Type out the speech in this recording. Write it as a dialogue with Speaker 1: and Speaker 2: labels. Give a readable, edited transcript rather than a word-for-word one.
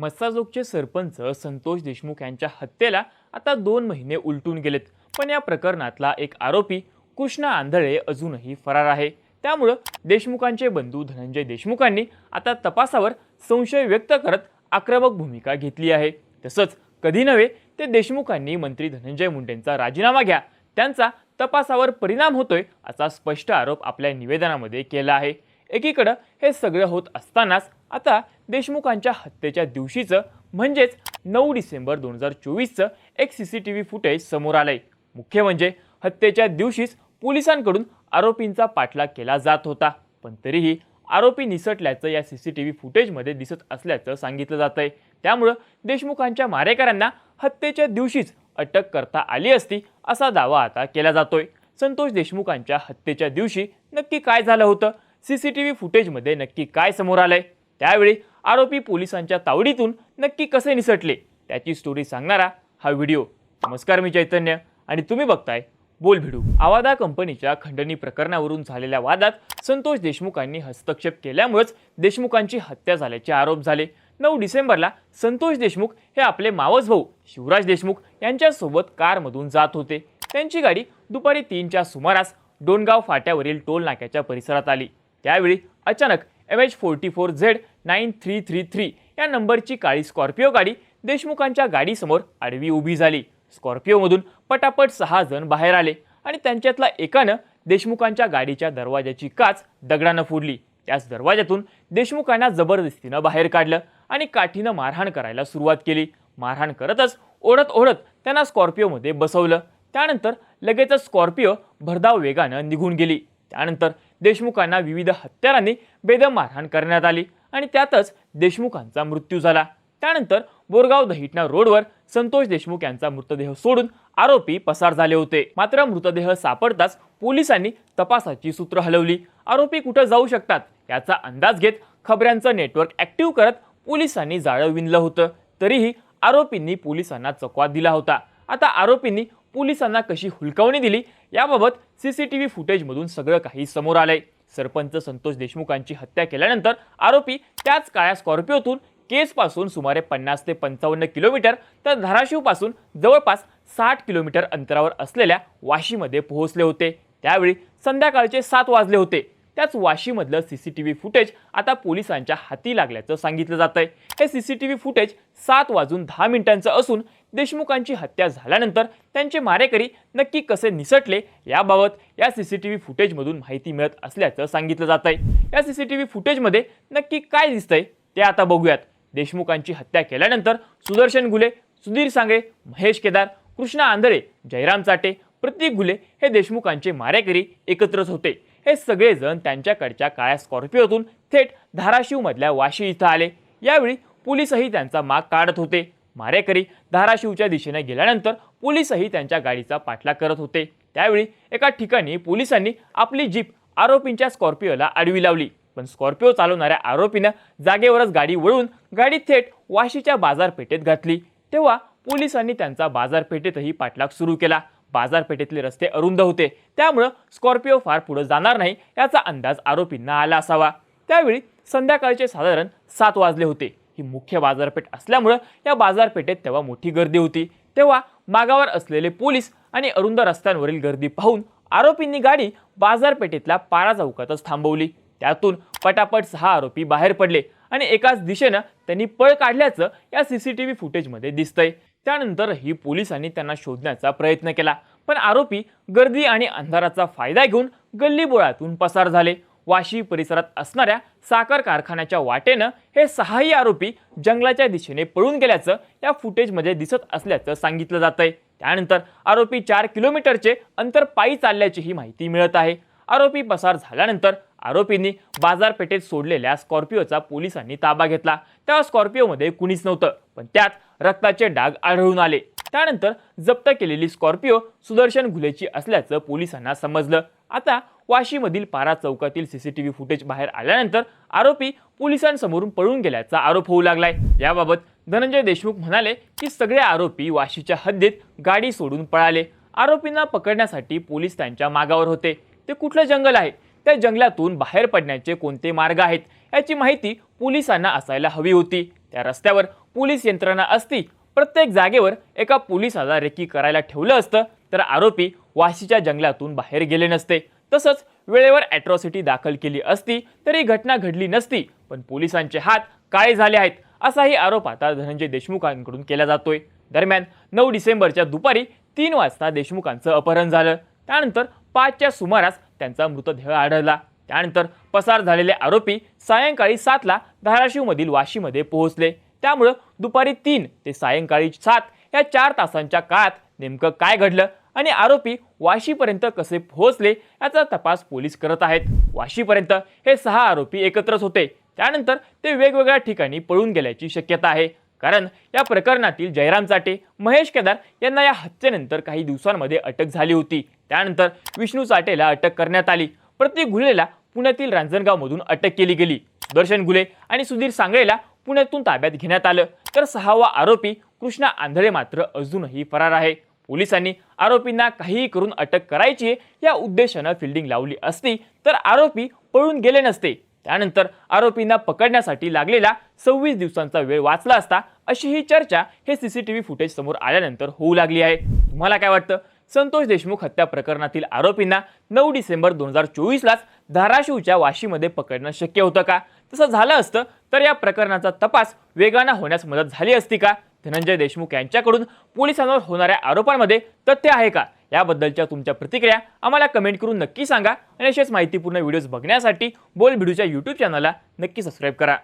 Speaker 1: मस्साजोगचे सरपंच संतोष देशमुख यांच्या हत्येला आता 2 महिने उलटून गेलेत, पण या प्रकरणातला एक आरोपी कृष्णा आंधळे अजूनही फरार आहे। त्यामुळे देशमुखांचे बंधू धनंजय देशमुखांनी आता तपासावर संशय व्यक्त करत आक्रमक भूमिका घेतली आहे। तसंच कधी नव्हे ते देशमुखांनी मंत्री धनंजय मुंडेंचा राजीनामा घ्या, त्यांचा तपासावर परिणाम होतोय असा स्पष्ट आरोप आपल्या निवेदनामध्ये केला आहे। एकीकडे हे सगळं होत असतानाच आता देशमुखांच्या हत्येच्या दिवशीचं म्हणजेच 9 डिसेंबर 2024चं एक सीसीटीव्ही फुटेज समोर आलंय। मुख्य म्हणजे हत्येच्या दिवशीच पोलिसांकडून आरोपींचा पाठलाग केला जात होता, पण तरीही आरोपी निसटल्याचं या सीसीटीव्ही फुटेजमध्ये दिसत असल्याचं सांगितलं जातंय। त्यामुळे देशमुखांच्या मारेकऱ्यांना हत्येच्या दिवशीच अटक करता आली असती असा दावा आता केला जातोय। संतोष देशमुखांच्या हत्येच्या दिवशी नक्की काय झालं होतं, सीसीटीव्ही फुटेजमध्ये नक्की काय समोर आलंय, त्यावेळी आरोपी पोलिसांच्या तावडीतून नक्की कसे निसटले, त्याची स्टोरी सांगणारा हा व्हिडिओ। नमस्कार, मी चैतन्य आणि तुम्ही बघताय बोल भिडू। आवादा कंपनीच्या खंडणी प्रकरणावरून झालेल्या वादात संतोष देशमुखांनी हस्तक्षेप केल्यामुळेच देशमुखांची हत्या झाल्याचे आरोप झाले। 9 डिसेंबरला संतोष देशमुख हे आपले मावस भाऊ शिवराज देशमुख यांच्यासोबत कारमधून जात होते। त्यांची गाडी दुपारी 3च्या सुमारास डोणगाव फाट्यावरील टोल नाक्याच्या परिसरात आली। त्यावेळी अचानक MH44Z9333 या नंबरची काळी स्कॉर्पिओ गाडी देशमुखांच्या गाडीसमोर आडवी उभी झाली। स्कॉर्पिओमधून पटापट 6 जण बाहेर आले आणि त्यांच्यातला एकानं देशमुखांच्या गाडीच्या दरवाजाची काच दगडानं फोडली। त्याच दरवाजातून देशमुखांना जबरदस्तीनं बाहेर काढलं आणि काठीनं मारहाण करायला सुरुवात केली। मारहाण करतच ओढत ओढत त्यांना स्कॉर्पिओमध्ये बसवलं। त्यानंतर लगेचच स्कॉर्पिओ भरधाव वेगानं निघून गेली। त्यानंतर देशमुखांना विविध हत्यारांनी बेदम मारहाण करण्यात आली आणि त्यातच देशमुखांचा मृत्यू झाला। त्यानंतर बोरगाव दहिटणा रोडवर संतोष देशमुख यांचा मृतदेह सोडून आरोपी पसार झाले होते। मात्र मृतदेह सापडताच पोलिसांनी तपासाची सूत्र हलवली। आरोपी कुठे जाऊ शकतात याचा अंदाज घेत खबऱ्यांचं नेटवर्क ऍक्टिव्ह करत पोलिसांनी जाळं विणलं होतं। तरीही आरोपींनी पोलिसांना चकवा दिला होता। आता आरोपींनी पोलिसांना कशी हुलकावणी दिली याबाबत सीसीटीव्ही फुटेजमधून सगळं काही समोर आलंय। सरपंच संतोष देशमुखांची हत्या केल्यानंतर आरोपी त्याच काळ्या स्कॉर्पिओतून केजपासून सुमारे 50 ते 55 किलोमीटर तर धाराशिवपासून जवळपास 60 किलोमीटर अंतरावर असलेल्या वाशीमध्ये पोहोचले होते। त्यावेळी संध्याकाळचे 7 वाजले होते। त्याच वाशीमधलं सीसीटीव्ही फुटेज आता पोलिसांच्या हाती लागल्याचं सांगितलं जातंय। हे सीसीटीव्ही फुटेज 7:10 असून देशमुखांची हत्या झाल्यानंतर त्यांचे मारेकरी नक्की कसे निसटले याबाबत या सीसीटीव्ही फुटेजमधून माहिती मिळत असल्याचं सांगितलं जातंय। या सीसीटीव्ही फुटेजमध्ये नक्की काय दिसतंय ते आता बघूयात। देशमुखांची हत्या केल्यानंतर सुदर्शन घुले, सुधीर सांगळे, महेश केदार, कृष्णा आंधळे, जयराम चाटे, प्रतीक घुले हे देशमुखांचे मारेकरी एकत्रच होते। हे सगळेजण त्यांच्याकडच्या काळ्या स्कॉर्पिओतून थेट धाराशिवमधल्या वाशी इथं आले। यावेळी पोलिसही त्यांचा माग काढत होते। मारेकरी धाराशिवच्या दिशेने गेल्यानंतर पोलिसही त्यांच्या गाडीचा पाठलाग करत होते। त्यावेळी एका ठिकाणी पोलिसांनी आपली जीप आरोपींच्या स्कॉर्पिओला आडवी लावली, पण स्कॉर्पिओ चालवणाऱ्या आरोपीनं जागेवरच गाडी वळवून गाडी थेट वाशीच्या बाजारपेठेत घातली। तेव्हा पोलिसांनी त्यांचा बाजारपेठेतही पाठलाग सुरू केला। बाजारपेठेतले रस्ते अरुंद होते, त्यामुळे स्कॉर्पिओ फार पुढे जाणार नाही याचा अंदाज आरोपींना आला असावा। त्यावेळी संध्याकाळचे साधारण 7 वाजले होते। ही मुख्य बाजारपेठ असल्यामुळे या बाजारपेठेत तेव्हा मोठी गर्दी होती। तेव्हा मागावर असलेले पोलीस आणि अरुंद रस्त्यांवरील गर्दी पाहून आरोपींनी गाडी बाजारपेठेतल्या पारा चौकातच थांबवली। त्यातून पटापट 6 आरोपी बाहेर पडले आणि एकाच दिशेनं त्यांनी पळ काढल्याचं या सीसीटीव्ही फुटेजमध्ये दिसतंय। त्यानंतरही पोलिसांनी त्यांना शोधण्याचा प्रयत्न केला, पण आरोपी गर्दी आणि अंधाराचा फायदा घेऊन गल्लीबोळातून पसार झाले। वाशी परिसरात असणाऱ्या साखर कारखान्याच्या वाटेनं हे 6ही आरोपी जंगलाच्या दिशेने पळून गेल्याचं या फुटेजमध्ये दिसत असल्याचं सांगितलं जातंय। त्यानंतर आरोपी 4 किलोमीटरचे अंतर पायी चालल्याचीही माहिती मिळत आहे। आरोपी पसार झाल्यानंतर आरोपींनी बाजारपेठेत सोडलेल्या स्कॉर्पिओचा पोलिसांनी ताबा घेतला। त्या स्कॉर्पिओमध्ये कुणीच नव्हतं, पण त्यात रक्ताचे डाग आढळून आले। त्यानंतर जप्त केलेली स्कॉर्पिओ सुदर्शन घुलेची असल्याचं पोलिसांना समजलं। आता वाशीमधील पारा चौकातील सीसीटीव्ही फुटेज बाहेर आल्यानंतर आरोपी पोलिसांसमोरून पळून गेल्याचा आरोप होऊ लागलाय। याबाबत धनंजय देशमुख म्हणाले की सगळे आरोपी वाशीच्या हद्दीत गाडी सोडून पळाले। आरोपींना पकडण्यासाठी पोलीस त्यांच्या मागावर होते। ते कुठलं जंगल आहे, त्या जंगलातून बाहेर पडण्याचे कोणते मार्ग आहेत याची माहिती पोलिसांना असायला हवी होती। त्या रस्त्यावर पोलीस यंत्रणा असती, प्रत्येक जागेवर एका पोलिसाला रेकी करायला ठेवलं असतं, तर आरोपी वाशीच्या जंगलातून बाहेर गेले नसते. तसंच वेळेवर अॅट्रॉसिटी दाखल केली असती तरी घटना घडली नसती. पण पोलिसांचे हात काळे झाले आहेत, असाही आरोप आता धनंजय देशमुखांकडून केला जातोय. दरम्यान 9 डिसेंबरच्या दुपारी 3 वाजता देशमुखांचं अपहरण झालं. त्यानंतर 5च्या सुमारास त्यांचा मृतदेह आढळला. त्यानंतर पसार झालेले आरोपी सायंकाळी 7ला धाराशिवमधील वाशीमध्ये पोहोचले. त्यामुळं दुपारी 3 ते सायंकाळी 7 या 4 तासांच्या काळात नेमकं काय घडलं आणि आरोपी वाशीपर्यंत कसे पोहोचले याचा तपास पोलीस करत आहेत. वाशीपर्यंत हे 6 आरोपी एकत्रच होते. त्यानंतर ते वेगवेगळ्या ठिकाणी पळून गेल्याची शक्यता आहे. कारण या प्रकरणातील जयराम चाटे, महेश केदार यांना या हत्येनंतर काही दिवसांमध्ये अटक झाली होती. त्यानंतर विष्णू चाटेला अटक करण्यात आली. प्रतीक घुलेला पुण्यातील रांजणगावमधून अटक केली गेली. सुदर्शन घुले आणि सुधीर सांगळेला पुण्यातून ताब्यात घेण्यात आलं. तर 6वा आरोपी कृष्णा आंधळे मात्र अजूनही फरार आहे. पोलिसांनी आरोपींना काहीही करून अटक करायची या उद्देशानं फिल्डिंग लावली असती तर आरोपी पळून गेले नसते. त्यानंतर आरोपींना पकडण्यासाठी लागलेला 26 दिवसांचा वेळ वाचला असता, अशी ही चर्चा हे सीसीटीव्ही फुटेज समोर आल्यानंतर होऊ लागली आहे. तुम्हाला काय वाटतं? संतोष देशमुख हत्या प्रकरणातील आरोपींना 9 डिसेंबर 2024लाच धाराशिवच्या वाशीमध्ये पकडणं शक्य होतं का? तसं झालं असतं तर या प्रकरणाचा तपास वेगानं होण्यास मदत झाली असती का? धनंजय देशमुख यांच्याकडून पोलिसांवर होणाऱ्या आरोपांमध्ये तथ्य आहे का? याबद्दलच्या तुमच्या प्रतिक्रिया आम्हाला कमेंट करून नक्की सांगा आणि अशाच माहितीपूर्ण व्हिडिओज बघण्यासाठी बोल भिडूच्या YouTube चॅनलला नक्की सबस्क्राईब करा.